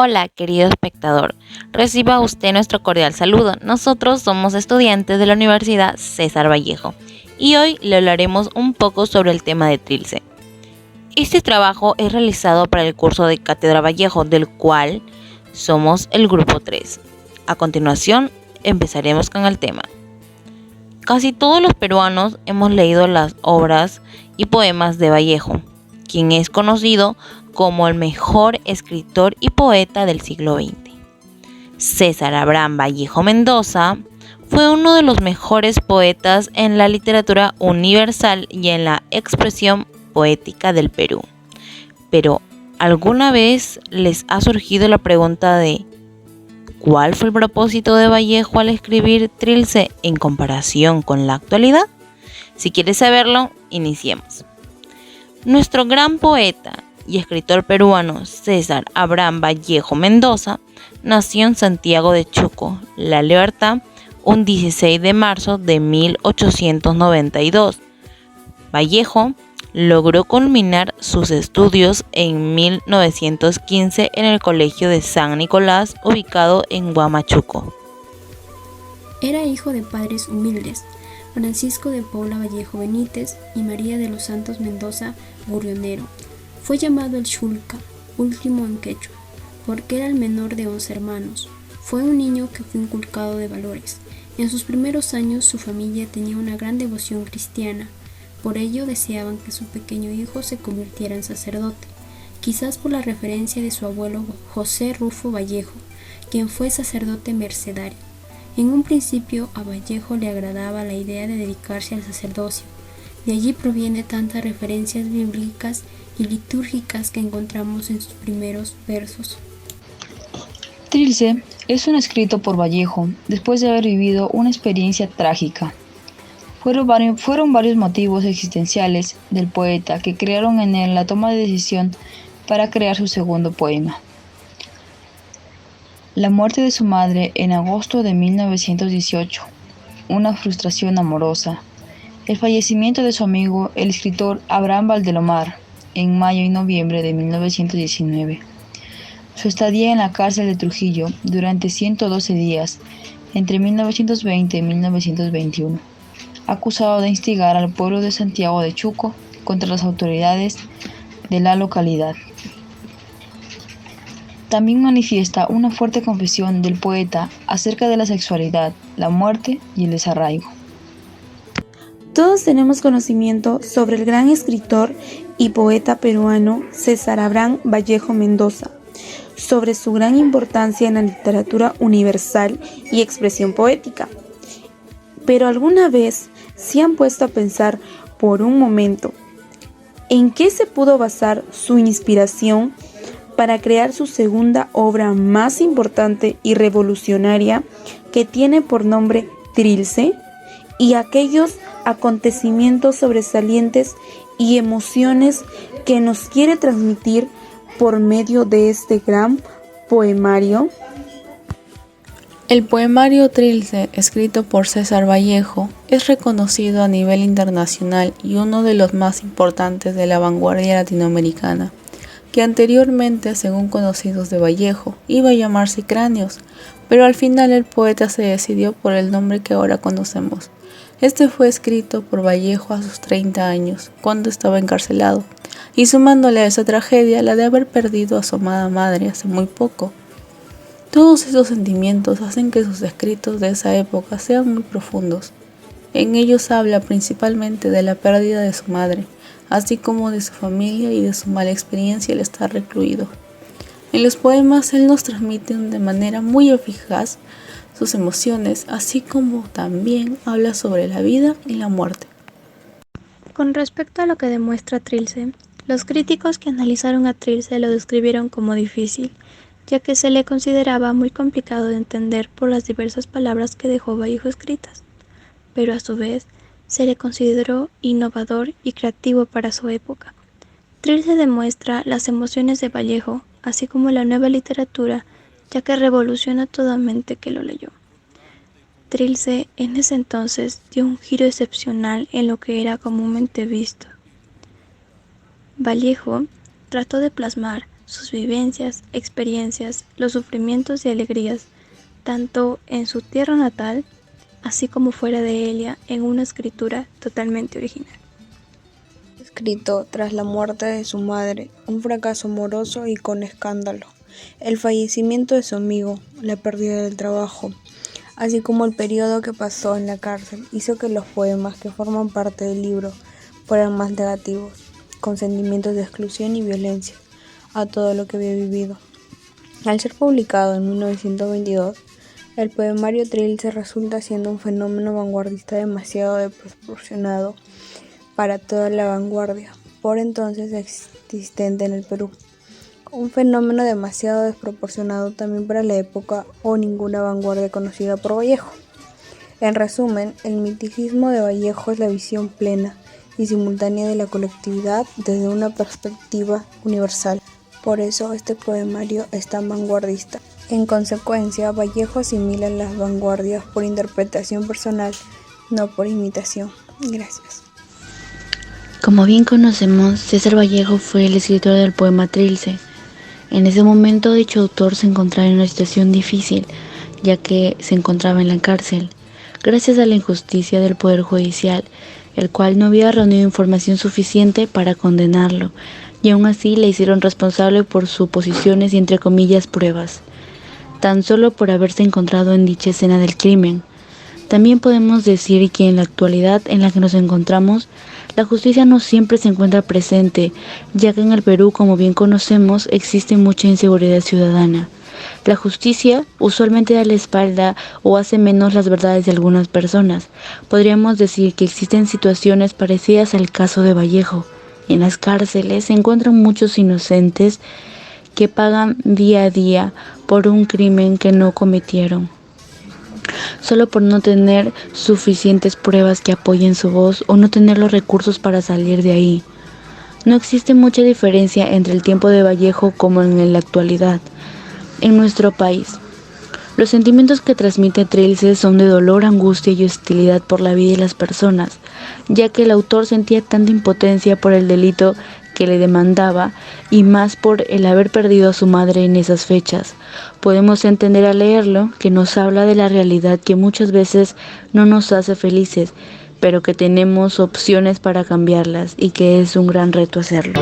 Hola, querido espectador. Reciba usted nuestro cordial saludo. Nosotros somos estudiantes de la Universidad César Vallejo y hoy le hablaremos un poco sobre el tema de Trilce. Este trabajo es realizado para el curso de Cátedra Vallejo, del cual somos el grupo 3. A continuación, empezaremos con el tema. Casi todos los peruanos hemos leído las obras y poemas de Vallejo, quien es conocido como el mejor escritor y poeta del siglo XX. César Abraham Vallejo Mendoza fue uno de los mejores poetas en la literatura universal y en la expresión poética del Perú. Pero, ¿alguna vez les ha surgido la pregunta de ¿cuál fue el propósito de Vallejo al escribir Trilce en comparación con la actualidad? Si quieres saberlo, iniciemos. Nuestro gran poeta y escritor peruano César Abraham Vallejo Mendoza nació en Santiago de Chuco, La Libertad, un 16 de marzo de 1892. Vallejo logró culminar sus estudios en 1915 en el Colegio de San Nicolás, ubicado en Huamachuco. Era hijo de padres humildes, Francisco de Paula Vallejo Benítez y María de los Santos Mendoza Burrionero. Fue llamado el Xulca, último en quechua, porque era el menor de 11 hermanos. Fue un niño que fue inculcado de valores. En sus primeros años su familia tenía una gran devoción cristiana. Por ello deseaban que su pequeño hijo se convirtiera en sacerdote, quizás por la referencia de su abuelo José Rufo Vallejo, quien fue sacerdote mercedario. En un principio a Vallejo le agradaba la idea de dedicarse al sacerdocio. De allí proviene tantas referencias bíblicas y litúrgicas que encontramos en sus primeros versos. Trilce es un escrito por Vallejo después de haber vivido una experiencia trágica. Fueron varios motivos existenciales del poeta que crearon en él la toma de decisión para crear su segundo poema. La muerte de su madre en agosto de 1918, una frustración amorosa. El fallecimiento de su amigo, el escritor Abraham Valdelomar, en mayo y noviembre de 1919. Su estadía en la cárcel de Trujillo durante 112 días, entre 1920 y 1921. Acusado de instigar al pueblo de Santiago de Chuco contra las autoridades de la localidad. También manifiesta una fuerte confesión del poeta acerca de la sexualidad, la muerte y el desarraigo. Todos tenemos conocimiento sobre el gran escritor y poeta peruano César Abraham Vallejo Mendoza, sobre su gran importancia en la literatura universal y expresión poética. Pero ¿alguna vez se han puesto a pensar por un momento en qué se pudo basar su inspiración para crear su segunda obra más importante y revolucionaria, que tiene por nombre Trilce, y aquellos acontecimientos sobresalientes y emociones que nos quiere transmitir por medio de este gran poemario? El poemario Trilce, escrito por César Vallejo, es reconocido a nivel internacional y uno de los más importantes de la vanguardia latinoamericana, que anteriormente, según conocidos de Vallejo, iba a llamarse Cráneos, pero al final el poeta se decidió por el nombre que ahora conocemos. Este fue escrito por Vallejo a sus 30 años, cuando estaba encarcelado, y sumándole a esa tragedia la de haber perdido a su amada madre hace muy poco. Todos esos sentimientos hacen que sus escritos de esa época sean muy profundos. En ellos habla principalmente de la pérdida de su madre, así como de su familia y de su mala experiencia al estar recluido. En los poemas él nos transmite de manera muy eficaz sus emociones, así como también habla sobre la vida y la muerte. Con respecto a lo que demuestra Trilce, los críticos que analizaron a Trilce lo describieron como difícil, ya que se le consideraba muy complicado de entender por las diversas palabras que dejó Vallejo escritas, pero a su vez se le consideró innovador y creativo para su época. Trilce demuestra las emociones de Vallejo, así como la nueva literatura, ya que revoluciona toda mente que lo leyó. Trilce en ese entonces dio un giro excepcional en lo que era comúnmente visto. Vallejo trató de plasmar sus vivencias, experiencias, los sufrimientos y alegrías, tanto en su tierra natal, así como fuera de ella, en una escritura totalmente original. Escrito tras la muerte de su madre, un fracaso amoroso y con escándalo, el fallecimiento de su amigo, la pérdida del trabajo, así como el periodo que pasó en la cárcel, hizo que los poemas que forman parte del libro fueran más negativos, con sentimientos de exclusión y violencia a todo lo que había vivido. Al ser publicado en 1922, el poemario Trilce resulta siendo un fenómeno vanguardista demasiado desproporcionado para toda la vanguardia por entonces existente en el Perú. Un fenómeno demasiado desproporcionado también para la época o ninguna vanguardia conocida por Vallejo. En resumen, el miticismo de Vallejo es la visión plena y simultánea de la colectividad desde una perspectiva universal. Por eso este poemario es tan vanguardista. En consecuencia, Vallejo asimila las vanguardias por interpretación personal, no por imitación. Gracias. Como bien conocemos, César Vallejo fue el escritor del poema Trilce. En ese momento dicho autor se encontraba en una situación difícil, ya que se encontraba en la cárcel, gracias a la injusticia del Poder Judicial, el cual no había reunido información suficiente para condenarlo, y aún así le hicieron responsable por suposiciones y entre comillas pruebas, tan solo por haberse encontrado en dicha escena del crimen. También podemos decir que en la actualidad en la que nos encontramos, la justicia no siempre se encuentra presente, ya que en el Perú, como bien conocemos, existe mucha inseguridad ciudadana. La justicia usualmente da la espalda o hace menos las verdades de algunas personas. Podríamos decir que existen situaciones parecidas al caso de Vallejo. En las cárceles se encuentran muchos inocentes que pagan día a día por un crimen que no cometieron, solo por no tener suficientes pruebas que apoyen su voz o no tener los recursos para salir de ahí. No existe mucha diferencia entre el tiempo de Vallejo como en la actualidad. En nuestro país, los sentimientos que transmite Trilce son de dolor, angustia y hostilidad por la vida y las personas, ya que el autor sentía tanta impotencia por el delito que le demandaba y más por el haber perdido a su madre en esas fechas. Podemos entender al leerlo que nos habla de la realidad que muchas veces no nos hace felices, pero que tenemos opciones para cambiarlas y que es un gran reto hacerlo.